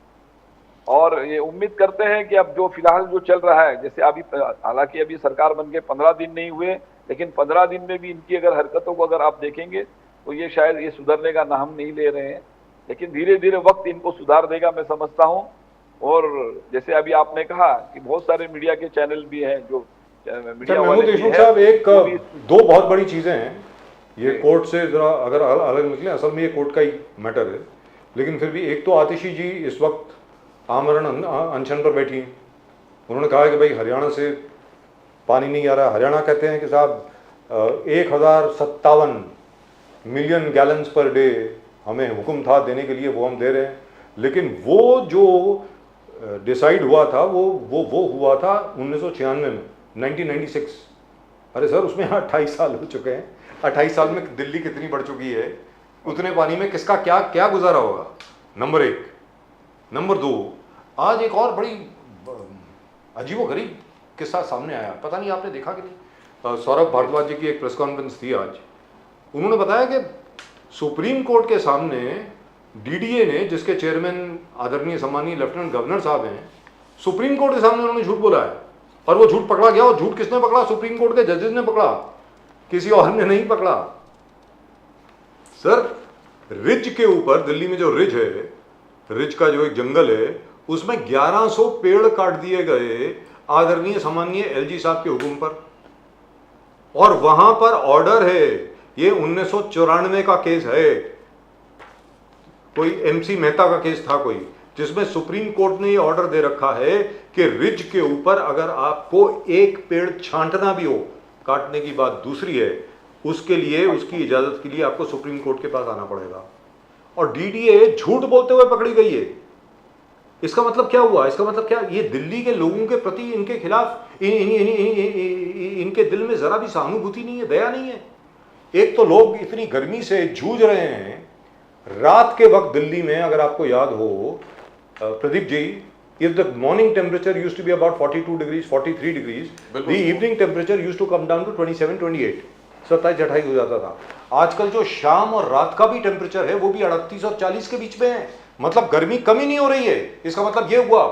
और ये उम्मीद करते हैं कि अब जो फिलहाल जो चल रहा है, जैसे अभी हालांकि अभी सरकार बन के 15 दिन नहीं हुए, लेकिन 15 दिन में भी इनकी अगर हरकतों को अगर आप देखेंगे तो ये शायद ये सुधरने का नाम नहीं ले रहे हैं, लेकिन धीरे धीरे वक्त इनको सुधार देगा, मैं समझता हूं। और जैसे अभी आपने कहा कि बहुत सारे मीडिया के चैनल भी हैं जो मीडिया वाले देशमुख साहब, एक दो बहुत बड़ी चीजें हैं, ये कोर्ट से जरा अगर अलग निकले, असल में ये कोर्ट का ही मैटर है, लेकिन फिर भी एक तो आतिशी जी इस वक्त आमरण अनशन पर बैठी, उन्होंने कहा कि भाई हरियाणा से पानी नहीं आ रहा। हरियाणा कहते हैं कि साहब 1057 मिलियन गैलन्स पर डे हमें हुक्म था देने के लिए, वो हम दे रहे हैं, लेकिन वो जो डिसाइड हुआ था वो हुआ था 1996 में, 1996। अरे सर, उसमें 28 साल हो चुके हैं। 28 साल में दिल्ली कितनी बढ़ चुकी है, उतने पानी में किसका क्या क्या गुजारा होगा, नंबर 1। नंबर 2, आज एक और बड़ी अजीबोगरीब किस्सा सामने आया, पता नहीं आपने देखा कि नहीं। सौरभ भारद्वाज जी की एक प्रेस कॉन्फ्रेंस थी आज, उन्होंने बताया कि सुप्रीम कोर्ट के सामने डीडीए ने, जिसके चेयरमैन आदरणीय सम्मानीय लेफ्टिनेंट गवर्नर साहब हैं, सुप्रीम कोर्ट के सामने उन्होंने झूठ बोला है, और वो झूठ पकड़ा गया। और झूठ किसने पकड़ा? सुप्रीम कोर्ट के जजेस ने पकड़ा, किसी और ने नहीं पकड़ा। सर, रिज के ऊपर, दिल्ली में जो रिज है, रिज का जो एक जंगल है, उसमें 1100 पेड़ काट दिए गए आदरणीय सम्मानीय एलजी साहब के हुक्म पर, और वहां पर ऑर्डर है। ये 1994 का केस है, कोई एमसी मेहता का केस था कोई, जिसमें सुप्रीम कोर्ट ने ये ऑर्डर दे रखा है कि रिज के ऊपर अगर आपको एक पेड़ छांटना भी हो, काटने की बात दूसरी है, उसके लिए, उसकी इजाजत के लिए आपको सुप्रीम कोर्ट के पास आना पड़ेगा। और डीडीए झूठ बोलते हुए पकड़ी गई है। इसका मतलब क्या हुआ? इसका मतलब क्या, ये दिल्ली के लोगों के प्रति इनके खिलाफ इनके दिल में जरा भी सहानुभूति नहीं है, दया नहीं है। एक तो लोग इतनी गर्मी से जूझ रहे हैं, रात के वक्त दिल्ली में, अगर आपको याद हो Pradeep ji, if the morning temperature used to be about 42 degrees, 43 degrees, the evening temperature used to come down to 27, 28, 27-28 हो जाता था। आजकल जो शाम और रात का भी टेम्परेचर है वो भी 38 और 40 के बीच में है, मतलब गर्मी कमी नहीं हो रही है। इसका मतलब ये हुआ,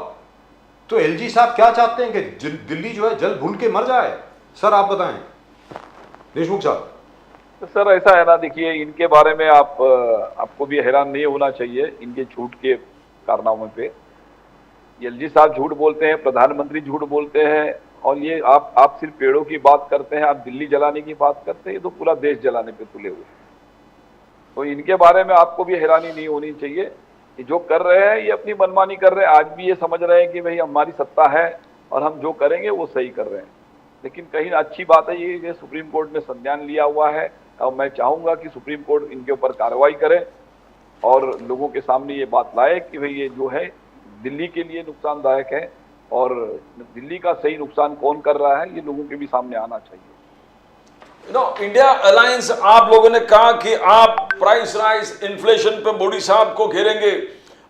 तो एलजी साहब क्या चाहते हैं कि दिल्ली जो है जल भूल के मर जाए? सर आप बताएं देशमुख साहब। तो सर ऐसा है ना, देखिए इनके बारे में आपको भी हैरान नहीं होना चाहिए इनके झूठ के कारनामों पे। एलजी साहब झूठ बोलते हैं, प्रधानमंत्री झूठ बोलते हैं, और ये आप सिर्फ पेड़ों की बात करते हैं, आप दिल्ली जलाने की बात करते हैं, ये तो पूरा देश जलाने पे तुले हुए हैं। तो इनके बारे में आपको भी हैरानी नहीं होनी चाहिए। ये जो कर रहे हैं ये अपनी मनमानी कर रहे हैं। आज भी ये समझ रहे हैं कि भाई हमारी सत्ता है और हम जो करेंगे वो सही कर रहे हैं। लेकिन कहीं अच्छी बात है ये कि सुप्रीम कोर्ट ने संज्ञान लिया हुआ है, और मैं चाहूंगा कि सुप्रीम कोर्ट इनके ऊपर कार्रवाई करे और लोगों के सामने ये बात लाए कि भाई ये जो है दिल्ली के लिए नुकसानदायक है, और दिल्ली का सही नुकसान कौन कर रहा है ये लोगों के भी सामने आना चाहिए। इंडिया अलायंस, आप लोगों ने कहा कि आप प्राइस राइज इन्फ्लेशन पे मोदी साहब को घेरेंगे।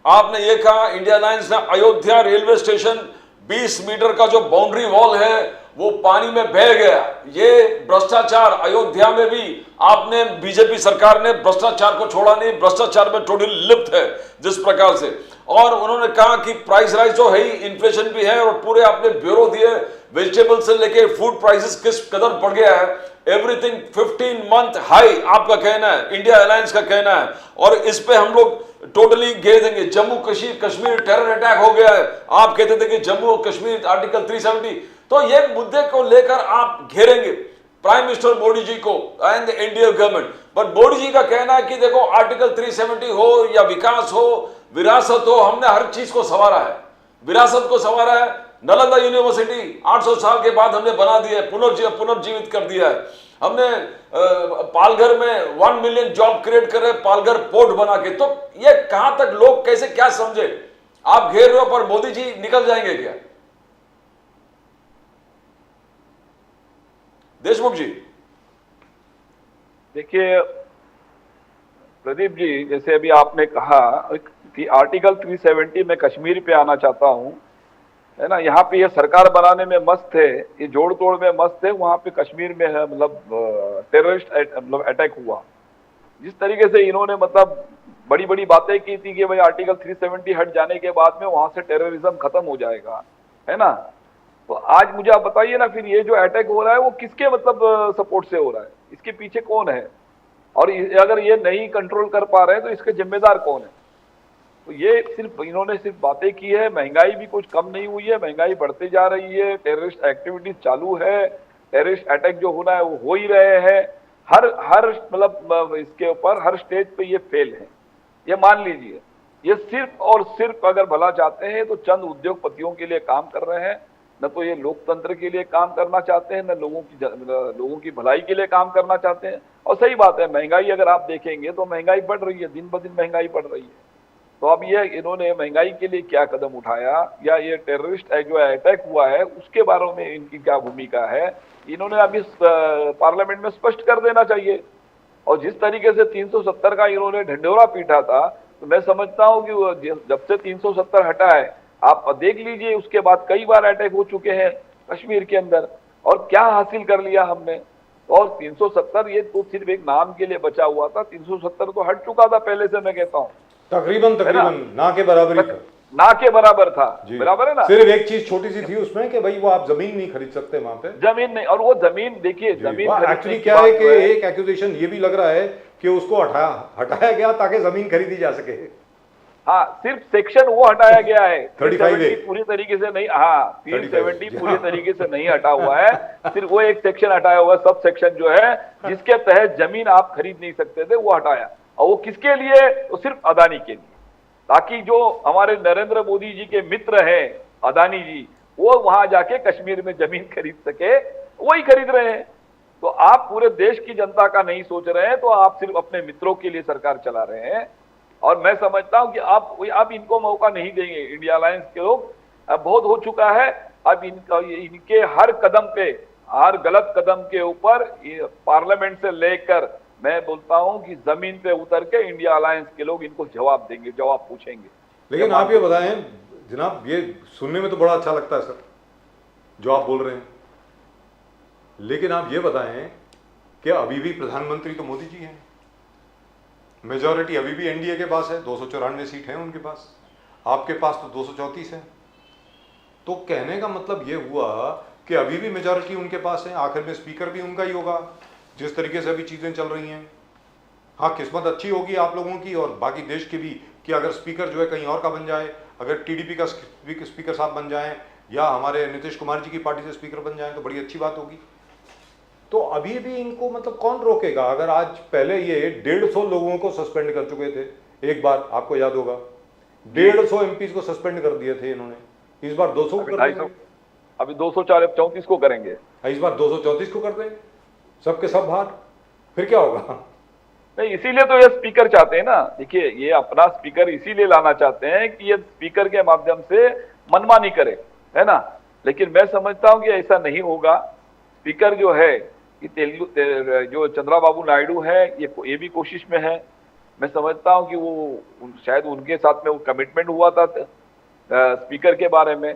आपने ये कहा इंडिया अलायंस ने अयोध्या रेलवे स्टेशन 20 मीटर का जो बाउंड्री वॉल है वो पानी में बह गया। ये भ्रष्टाचार अयोध्या में भी आपने, बीजेपी सरकार ने भ्रष्टाचार को छोड़ा नहीं, भ्रष्टाचार में टोटली लिप्त है जिस प्रकार से। और उन्होंने कहा कि प्राइस राइज जो है इन्फ्लेशन भी है, और पूरे आपने ब्यूरो दिए वेजिटेबल से लेके फूड प्राइसेस किस कदर बढ़ गया है, एवरीथिंग 15 मंथ हाई आपका कहना है, इंडिया अलायंस का कहना है। और इस पे हम लोग टोटली घेर देंगे। जम्मू कश्मीर टेरर अटैक हो गया है, आप कहते थे कि जम्मू और कश्मीर आर्टिकल 370, तो ये मुद्दे को लेकर आप घेरेंगे प्राइम मिनिस्टर मोदी जी को and the Indian government. But Modi ji का कहना है कि देखो आर्टिकल 370 हो या विकास हो, विरासत हो, हमने हर चीज को संवारा है, विरासत को संवारा है। नालंदा यूनिवर्सिटी 800 साल के बाद हमने बना दिया है, पुनर्जीवित कर दिया है। हमने पालघर में 1 मिलियन जॉब क्रिएट कर रहे, पालघर पोर्ट बना के। तो ये कहां तक लोग कैसे क्या समझे? आप घेर रहे हो पर मोदी जी निकल जाएंगे क्या? देशमुख जी, देखिए प्रदीप जी, जैसे अभी आपने कहा कि आर्टिकल 370 में कश्मीर पे आना चाहता हूं, है ना। यहाँ पे ये सरकार बनाने में मस्त है, ये जोड़ तोड़ में मस्त है, वहां पे कश्मीर में है मतलब टेररिस्ट मतलब अटैक हुआ। जिस तरीके से इन्होंने मतलब बड़ी बड़ी बातें की थी कि भाई आर्टिकल 370 हट जाने के बाद में वहां से टेररिज्म खत्म हो जाएगा, है ना। तो आज मुझे आप बताइए ना, फिर ये जो अटैक हो रहा है वो किसके मतलब सपोर्ट से हो रहा है, इसके पीछे कौन है, और अगर ये नहीं कंट्रोल कर पा रहे हैं तो इसके जिम्मेदार कौन है। तो ये सिर्फ इन्होंने सिर्फ बातें की है, महंगाई भी कुछ कम नहीं हुई है, महंगाई बढ़ते जा रही है, टेररिस्ट एक्टिविटीज चालू है, टेररिस्ट अटैक जो होना है वो हो ही रहे हैं। हर मतलब इसके ऊपर हर स्टेज पे ये फेल है, ये मान लीजिए। ये सिर्फ और सिर्फ अगर भला चाहते हैं तो चंद उद्योगपतियों के लिए काम कर रहे हैं, न तो ये लोकतंत्र के लिए काम करना चाहते हैं, न लोगों की भलाई के लिए काम करना चाहते हैं। और सही बात है, महंगाई अगर आप देखेंगे तो महंगाई बढ़ रही है, दिन ब दिन महंगाई बढ़ रही है। तो अब ये इन्होंने महंगाई के लिए क्या कदम उठाया, या ये टेररिस्ट जो अटैक हुआ है उसके बारे में इनकी क्या भूमिका है, इन्होंने अभी पार्लियामेंट में स्पष्ट कर देना चाहिए। और जिस तरीके से 370 का इन्होंने ढंढोरा पीटा था, तो मैं समझता हूं कि जब से 370 हटा है, आप देख लीजिए उसके बाद कई बार अटैक हो चुके हैं कश्मीर के अंदर, और क्या हासिल कर लिया हमने। और 370 ये तो सिर्फ एक नाम के लिए बचा हुआ था, 370 तो हट चुका था पहले से, मैं कहता हूँ तकरीबन ना के बराबर ही था, ना के बराबर था, बराबर है ना। सिर्फ एक चीज छोटी सी थी उसमें कि भाई वो आप जमीन नहीं खरीद सकते वहां पे, जमीन नहीं। और वो जमीन देखिए, जमीन एक्चुअली क्या है कि एक एक्यूजेशन ये भी लग रहा है कि उसको हटाया गया ताकि जमीन खरीदी जा सके। हाँ, सिर्फ सेक्शन वो हटाया गया है, 35 पूरी तरीके से नहीं। हाँ, 370 पूरी तरीके से नहीं हटा हुआ है, सिर्फ वो एक सेक्शन हटाया हुआ है, सब सेक्शन जो है जिसके तहत जमीन आप खरीद नहीं सकते थे वो हटाया। और वो किसके लिए? वो सिर्फ अदानी के लिए, ताकि जो हमारे नरेंद्र मोदी जी के मित्र हैं अदानी जी, वो वहां जाके कश्मीर में जमीन खरीद सके, वही खरीद रहे हैं। तो आप पूरे देश की जनता का नहीं सोच रहे हैं, तो आप सिर्फ अपने मित्रों के लिए सरकार चला रहे हैं। और मैं समझता हूं कि आप इनको मौका नहीं देंगे, इंडिया अलायंस के लोग। अब बहुत हो चुका है, अब इनके हर कदम पे, हर गलत कदम के ऊपर पार्लियामेंट से लेकर मैं बोलता हूं कि जमीन पे उतर के इंडिया अलायंस के लोग इनको जवाब देंगे, जवाब पूछेंगे। लेकिन आप ये बताएं जनाब, ये सुनने में तो बड़ा अच्छा लगता है सर जो आप बोल रहे हैं, लेकिन आप ये बताएं कि अभी भी प्रधानमंत्री तो मोदी जी हैं, मेजॉरिटी अभी भी एनडीए के पास है, 294 सीट है उनके पास, आपके पास तो 234 है। तो कहने का मतलब ये हुआ कि अभी भी मेजॉरिटी उनके पास है, आखिर में स्पीकर भी उनका ही होगा जिस तरीके से अभी चीजें चल रही हैं। हाँ, किस्मत अच्छी होगी आप लोगों की और बाकी देश की भी कि अगर स्पीकर जो है कहीं और का बन जाए, अगर टीडीपी का स्पीकर साहब बन जाएं या हमारे नीतीश कुमार जी की पार्टी से स्पीकर बन जाएं तो बड़ी अच्छी बात होगी। तो अभी भी इनको मतलब कौन रोकेगा? अगर आज पहले ये 150 लोगों को सस्पेंड कर चुके थे एक बार, आपको याद होगा, 150 एमपीज को सस्पेंड कर दिए थे इन्होंने, इस बार 200 को अभी कर 250 देंगे। अभी 234 को करेंगे। इस बार 234 को कर देंगे, सबके सब बाहर, फिर क्या होगा? नहीं, इसीलिए तो ये स्पीकर चाहते हैं ना। देखिए, ये अपना स्पीकर इसीलिए लाना चाहते हैं कि ये स्पीकर के माध्यम से मनमानी करे, है ना। लेकिन मैं समझता हूं कि ऐसा नहीं होगा। स्पीकर जो है कि जो चंद्रबाबू नायडू है, ये भी कोशिश में है। मैं समझता हूं कि वो शायद उनके साथ में वो कमिटमेंट हुआ था स्पीकर के बारे में।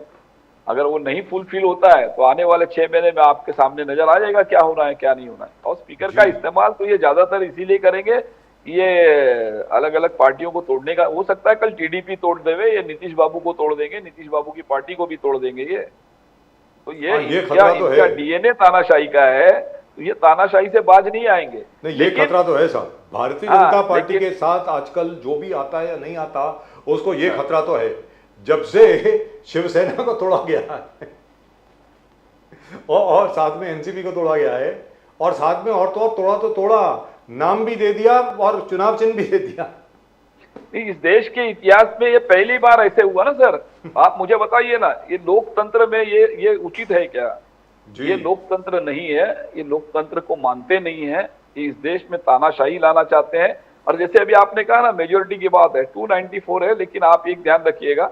अगर वो नहीं फुलफिल होता है तो आने वाले 6 महीने में आपके सामने नजर आ जाएगा क्या होना है क्या नहीं होना है। और स्पीकर का इस्तेमाल तो ये ज्यादातर इसीलिए करेंगे, ये अलग अलग पार्टियों को तोड़ने का। हो सकता है कल टीडीपी तोड़ देवे, ये नीतीश बाबू को तोड़ देंगे, नीतीश बाबू की पार्टी को भी तोड़ देंगे ये। तो ये खतरा तो इनका है। डीएनए तानाशाही का है, तो ये तानाशाही से बाज नहीं आएंगे। नहीं, ये खतरा तो है साहब। भारतीय जनता पार्टी के साथ आजकल जो भी आता है या नहीं आता, उसको ये खतरा तो है। जब से शिवसेना को तोड़ा गया है और साथ में एनसीपी को तोड़ा गया है, और साथ में और तो तोड़ा, नाम भी दे दिया और चुनाव चिन्ह भी दे दिया। इस देश के इतिहास में ये पहली बार ऐसे हुआ ना सर। आप मुझे बताइए ना, ये लोकतंत्र में ये उचित है क्या? ये लोकतंत्र नहीं है, ये लोकतंत्र को मानते नहीं है। इस देश में तानाशाही लाना चाहते हैं। और जैसे अभी आपने कहा ना, मेजोरिटी की बात है, 294 है, लेकिन आप एक ध्यान रखिएगा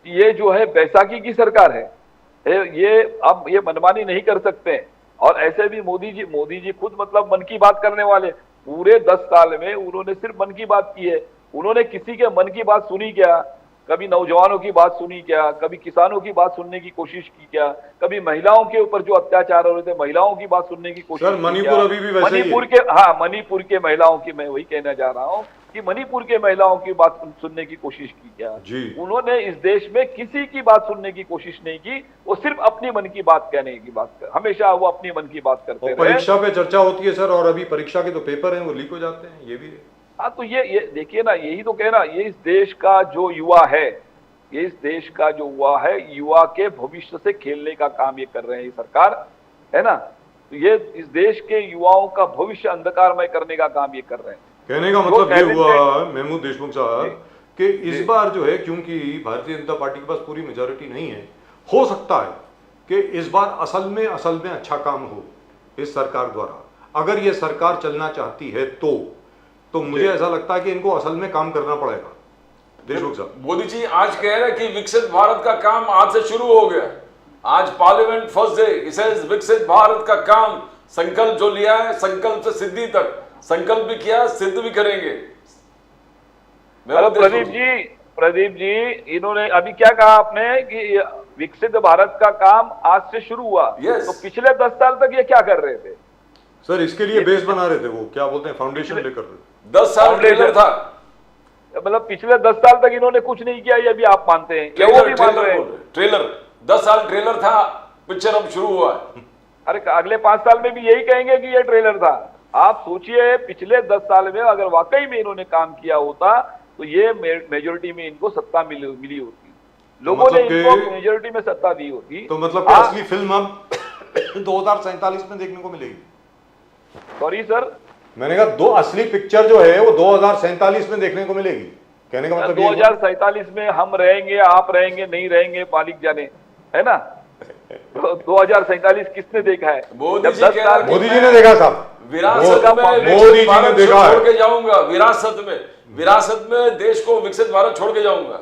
कि ये जो है बैसाखी की सरकार है। ये अब ये मनमानी नहीं कर सकते हैं। और ऐसे भी मोदी जी खुद मतलब मन की बात करने वाले। पूरे 10 साल में उन्होंने सिर्फ मन की बात की है। उन्होंने किसी के मन की बात सुनी क्या? कभी नौजवानों की बात सुनी क्या? कभी किसानों की बात सुनने की कोशिश की क्या? कभी महिलाओं के ऊपर जो अत्याचार हो रहे थे, महिलाओं की बात सुनने की कोशिश की क्या? मणिपुर अभी भी वैसे ही है। मणिपुर के महिलाओं की, मैं वही कहना चाह रहा हूँ कि मणिपुर के महिलाओं की बात सुनने की कोशिश की क्या? उन्होंने इस देश में किसी की बात सुनने की कोशिश नहीं की। वो सिर्फ अपनी मन की बात कहने की बात कर, हमेशा वो अपनी मन की बात करते रहे। परीक्षा पे चर्चा होती है सर, और अभी परीक्षा के तो पेपर हैं वो लीक हो जाते हैं, ये भी है। हाँ, तो ये देखिए ना, यही तो कहना, ये इस देश का जो युवा है, ये इस देश का जो युवा है, युवा के भविष्य से खेलने का काम ये कर रहे हैं ये सरकार, है ना। तो ये इस देश के युवाओं का भविष्य अंधकारमय करने का काम ये कर रहे हैं। कहने का मतलब ये हुआ महमूद देशमुख साहब कि इस बार जो है, क्योंकि भारतीय जनता पार्टी के पास पूरी मेजॉरिटी नहीं है, हो सकता है कि इस बार असल में अच्छा काम हो इस सरकार द्वारा। अगर ये सरकार चलना चाहती है तो मुझे ऐसा लगता है कि इनको असल में काम करना पड़ेगा। देशमुख साहब, मोदी जी आज कह रहे हैं कि विकसित भारत का काम आज से शुरू हो गया। आज पार्लियामेंट फर्स्ट डे, इसे विकसित भारत का काम, संकल्प जो लिया है, संकल्प से सिद्धि तक, संकल्प भी किया, सिद्ध भी करेंगे। प्रदीप जी, इन्होंने अभी क्या कहा आपने कि विकसित भारत का काम आज से शुरू हुआ। तो पिछले 10 साल तक ये क्या कर रहे थे सर? इसके लिए बेस बना रहे थे, वो क्या बोलते हैं, फाउंडेशन लेकर 10 साल ट्रेलर था। मतलब पिछले 10 साल तक इन्होंने कुछ नहीं किया, ये भी आप मानते हैं? वो भी मान रहे हैं? ट्रेलर 10 साल ट्रेलर था, पिक्चर अब शुरू हुआ है। अरे अगले 5 साल में भी यही कहेंगे कि ये ट्रेलर था। आप सोचिए, पिछले 10 साल में अगर वाकई में इन्होंने काम किया होता तो ये मेजोरिटी में इनको सत्ता मिली होती, लोगों ने इनको मेजोरिटी में सत्ता दी होती। तो मतलब असली फिल्म अब 2047 में देखने को मिलेगी? सॉरी सर, मैंने कहा असली पिक्चर जो है वो 2047 में देखने को मिलेगी। कहने का मतलब 2047 में हम रहेंगे, आप रहेंगे, नहीं रहेंगे, मालिक जाने, है ना। तो 2047 किसने देखा है? मोदी जी ने देखा साहब। विरासत में मोदी जी ने देखा छोड़ के जाऊंगा, विरासत में देश को विकसित भारत छोड़ के जाऊंगा।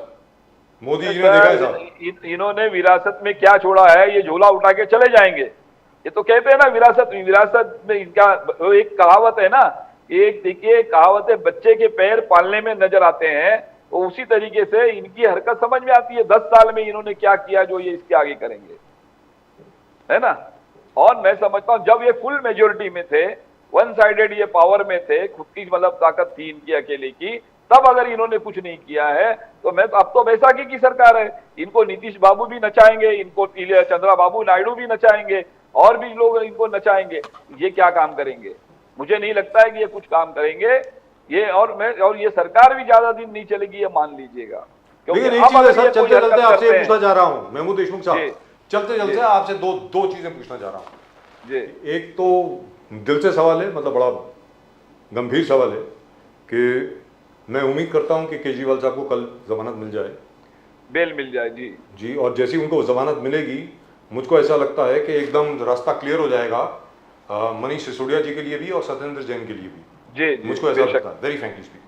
मोदी जी ने देखा है साहब। इन्होंने विरासत में क्या छोड़ा है? ये झोला उठा के चले जाएंगे। ये तो कहते हैं ना, विरासत में इनका एक कहावत है ना, एक देखिए कहावत है, बच्चे के पैर पालने में नजर आते हैं। तो उसी तरीके से इनकी हरकत समझ में आती है। 10 साल में इन्होंने क्या किया जो ये इसके आगे करेंगे, है ना। और मैं समझता हूं जब ये फुल मेजोरिटी में थे, वन साइडेड ये पावर में थे, खुद की मतलब ताकत थी इनकी अकेले की, तब अगर इन्होंने कुछ नहीं किया है तो अब तो बैसाखी की सरकार है। इनको नीतीश बाबू भी नचाएंगे, इनको चंद्रबाबू नायडू भी नचाएंगे, और भी लोग इनको नचाएंगे। ये क्या काम करेंगे? मुझे नहीं लगता है कि ये कुछ काम करेंगे। और ये सरकार भी ज्यादा दिन नहीं चलेगी, ये मान लीजिएगा। चलते आपसे पूछना चाह रहा हूँ महमूद देशमुख साहब, चलते आपसे दो चीजें पूछना चाह रहा हूँ जी। एक तो दिल से सवाल है, मतलब बड़ा गंभीर सवाल है कि मैं उम्मीद करता हूं कि केजरीवाल साहब को कल जमानत मिल जाए। बेल मिल जाए जी। जी, और जैसी उनको जमानत मिलेगी, मुझको ऐसा लगता है कि एकदम रास्ता क्लियर हो जाएगा मनीष सिसोदिया जी के लिए भी और सत्येंद्र जैन के लिए भी। जी मुझको ऐसा लगता है, very frankly speaking.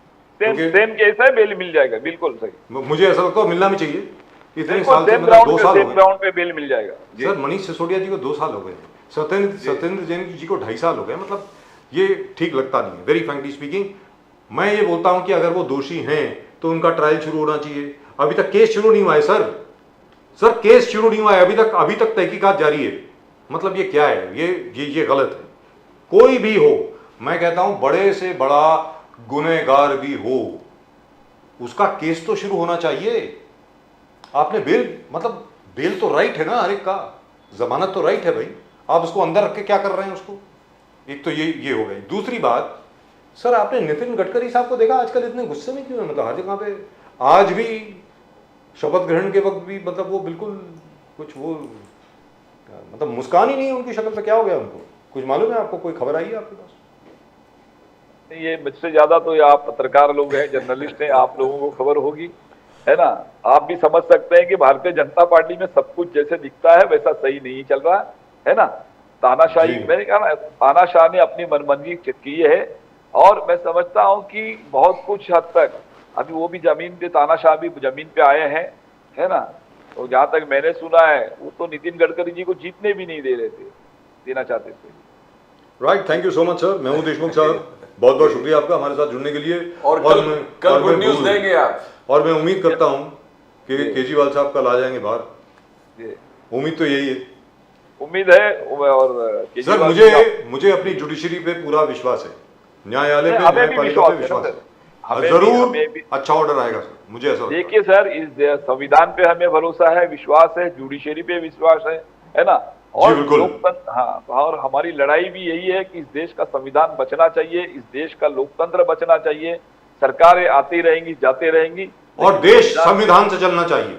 Same case है, बेल मिल जाएगा, बिल्कुल सही। मुझे ऐसा लगता है मिलना भी चाहिए। इतने बिल्कुल साल से, सेम मतलब 2 साल हो सेम गए ग्राउंड पे बेल मिल जाएगा जी। सर। मनीष सिसोदिया जी को 2 साल हो गए, सत्येंद्र जैन जी को 2.5 साल हो गए। मतलब ये ठीक लगता नहीं है, वेरी फ्रैंकली स्पीकिंग। मैं ये बोलता हूं कि अगर वो दोषी हैं तो उनका ट्रायल शुरू होना चाहिए। अभी तक केस शुरू नहीं हुआ है सर, केस शुरू नहीं हुआ है अभी तक तहकीकात जारी है। मतलब ये क्या है? ये गलत है। कोई भी हो, मैं कहता हूं बड़े से बड़ा गुनहगार भी हो, उसका केस तो शुरू होना चाहिए। आपने बेल तो राइट है ना हर एक का, जमानत तो राइट है भाई। आप उसको अंदर रख के क्या कर रहे हैं उसको? एक तो ये हो गई। दूसरी बात, सर आपने नितिन गडकरी साहब को देखा आजकल इतने गुस्से में क्यों है? मतलब हर जगह पे आज भी शपथ ग्रहण के वक्त भी मतलब वो बिल्कुल कुछ वो मतलब मुस्कान ही नहीं है उनकी शक्ल पे। क्या हो गया उनको? कुछ मालूम है आपको? कोई खबर आई है आपके पास? नहीं, ये मुझसे ज्यादा तो ये आप पत्रकार लोग हैं, जर्नलिस्ट हैं, आप लोगों को खबर होगी, है ना। आप भी समझ सकते हैं कि भारतीय जनता पार्टी में सब कुछ जैसे दिखता है वैसा सही नहीं चल रहा है ना। तानाशाही, मैंने कहा ना, तानाशाह ने अपनी मनमर्जी की है। और मैं समझता हूं कि बहुत कुछ हद तक अभी वो भी जमीन पे, तानाशाह भी जमीन पे आए हैं, है ना। तो जहां तक मैंने सुना है, वो तो नितिन गडकरी जी को जीतने भी नहीं देना चाहते थे। Right, thank you so much sir. मैं हूं देशमुख साहब, बहुत बहुत शुक्रिया आपका हमारे साथ जुड़ने के लिए। और कल गुड न्यूज देंगे आप। और मैं उम्मीद करता हूं कि केजरीवाल साहब कल आ जाएंगे बाहर। उम्मीद तो यही है, उम्मीद है। और सर मुझे अपनी जुडिशरी पे पूरा विश्वास है, न्यायालय पे, न्यायपालिका पे विश्वास है। जरूर अच्छा ऑर्डर आएगा सर, मुझे ऐसा। देखिए सर, इस संविधान पे हमें भरोसा है, विश्वास है, जुडिशरी पे विश्वास है ना। और लोकतंत्र, हाँ, और हमारी लड़ाई भी यही है कि इस देश का संविधान बचना चाहिए, इस देश का लोकतंत्र बचना चाहिए। सरकारें आती रहेंगी, जाती रहेंगी, और देश संविधान से चलना चाहिए।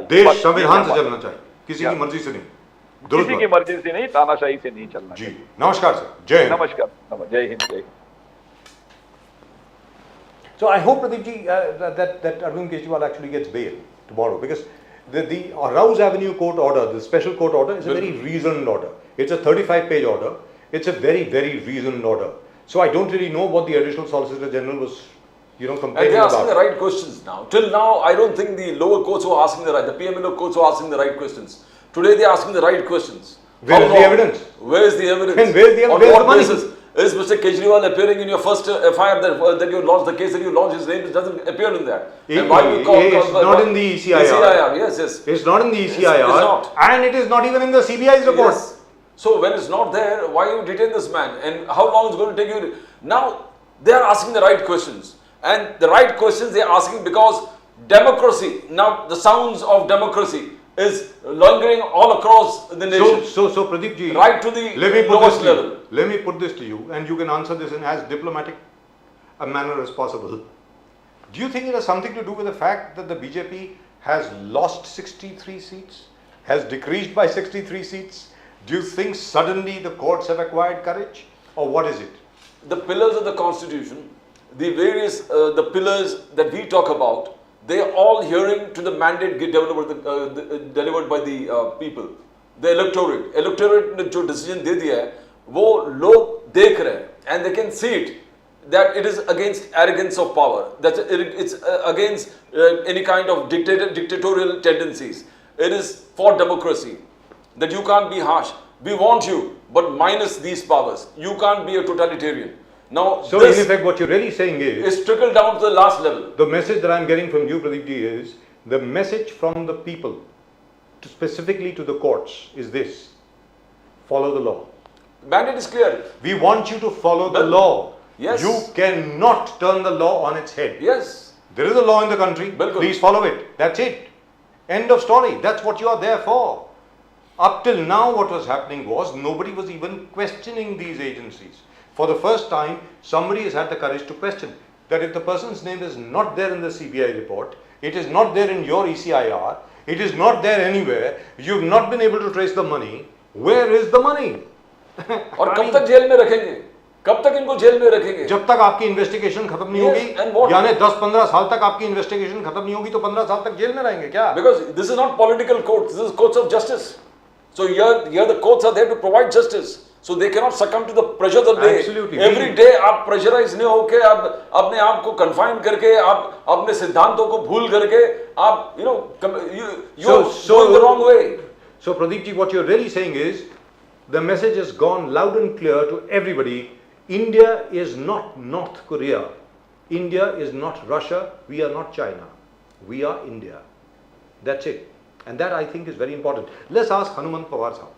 देश संविधान से चलना चाहिए, किसी की मर्जी से नहीं, किसी की मर्जी से नहीं, तानाशाही से नहीं चलना चाहिए। नमस्कार सर, जय हिंद। नमस्कार, जय हिंद, जय Hind. So I hope, Pradeep ji, that Arvind Kejriwal actually gets bail tomorrow, because the Rouse Avenue court order, the special court order, is a very reasoned order. It's a 35-page order. It's a very, very reasoned order. So I don't really know what the additional Solicitor General was, complaining about. And they're asking the right questions now. Till now, I don't think the lower courts were asking the PMLO courts were asking the right questions. Today they're asking the right questions. Where is the evidence? Where is the evidence? And where is the evidence? On what basis? Is Mr. Kejriwal appearing in your first FIR that you launched, the case that you launched, his name doesn't appear in that? And why you it's not in the ECIR. ECIR, yes. It's not in the ECIR. It's not. And it is not even in the CBI's report. Yes. So when it's not there, why you detain this man? And how long is it going to take you? Now, they are asking the right questions. And the right questions they are asking because democracy, now the sounds of democracy is lingering all across the nation. So Pradeep ji, right to the lowest level. Let me put this to you, and you can answer this in as diplomatic a manner as possible. Do you think it has something to do with the fact that the BJP has lost 63 seats, has decreased by 63 seats? Do you think suddenly the courts have acquired courage, or what is it? The pillars of the constitution, the various the pillars that we talk about, they are all hearing to the mandate delivered by the people, the electorate ने जो decision दे दिया है वो लोग देख रहे हैं, and they can see it that it is against arrogance of power, that it's against any kind of dictatorial tendencies. It is for democracy, that you can't be harsh. We want you, but minus these powers. You can't be a totalitarian. Now, so in effect, what you're really saying is trickled down to the last level. The message that I'm getting from you, Pradeep ji, is the message from the people, specifically to the courts, is this: follow the law. Mandate is clear. We want you to follow the law. Yes. You cannot turn the law on its head. Yes. There is a law in the country. Bilkul. Please follow it. That's it. End of story. That's what you are there for. Up till now, what was happening was nobody was even questioning these agencies. For the first time, somebody has had the courage to question that if the person's name is not there in the CBI report, it is not there in your ECIR, it is not there anywhere, you've not been able to trace the money, where is the money? और कब तक jail में रखेंगे? कब तक इनको jail में रखेंगे? जब तक आपकी इन्वेस्टिगेशन खत्म नहीं Yes, and होगी, what- यानी 10-15 साल तक आपकी इन्वेस्टिगेशन खत्म नहीं होगी तो 15 साल तक जेल में रहेंगे क्या? Because this is not political courts, this is courts of justice. So here the courts are there to provide justice. So they cannot succumb to the pressure that they Absolutely. every day आप pressurise नहीं होके आप अपने आप को confine करके आप अपने सिद्धांतों को भूल करके आप you going the wrong way. So Pradeep ji, what you're really saying is the message has gone loud and clear to everybody. India is not North Korea. India is not Russia. We are not China. We are India. That's it. And that I think is very important. Let's ask Hanuman Pawar sahab.